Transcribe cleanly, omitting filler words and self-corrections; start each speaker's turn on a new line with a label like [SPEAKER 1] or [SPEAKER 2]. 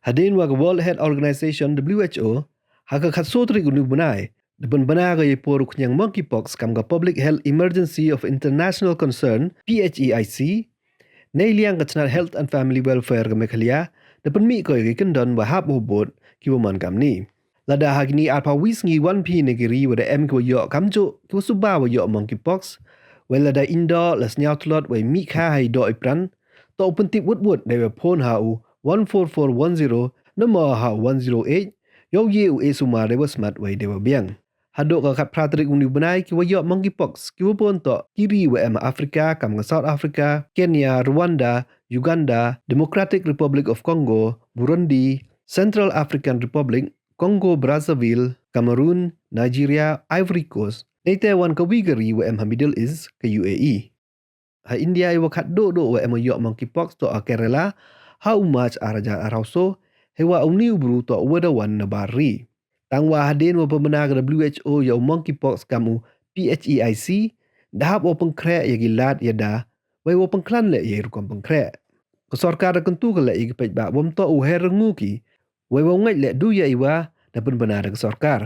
[SPEAKER 1] Hadin wa World Health Organization WHO haka khatsotri gunu bunai depan benar ga poruk nyang monkeypox kam ga public health emergency of international concern PHEIC nei liang ga chna health and family welfare ga mekhalia depan mi ko ga kyndon wa hap bot kiwa man kam ni lada hagni alpha wis ngi 1p negiri wa da em ko yo kamjo ko suba wa yo monkeypox wala da indoor las nyau tlot wa mi kha hai do ipran to open tip wood ne wa phone ha u 14410 number ha 108 yo ye u esuma de was smart way de wa biang hadok ka khat pratrik uni banai ki wa yo monkeypox ki wa pon to kiri wa em Africa kam ga South Africa Kenya Rwanda Uganda Democratic Republic of Congo Burundi Central African Republic Congo Brazzaville Cameroon Nigeria Ivory Coast Nete wan ka Wigari wa em Middle East ka UAE ha India wa khat do wa em yo monkeypox to Kerala how much araja arauso hewa uniu bru to wada wan na bari tangwa hadin wa pemena WHO yo monkeypox kamu PHEIC dahap wa pengkre ya gilat ya da wai wa pengklan le ya rukom pengkre ko sorkar kentu kala ig pej ba bom to u herengu ki wai wa ngai le du ya iwa da pen benar ke sorkar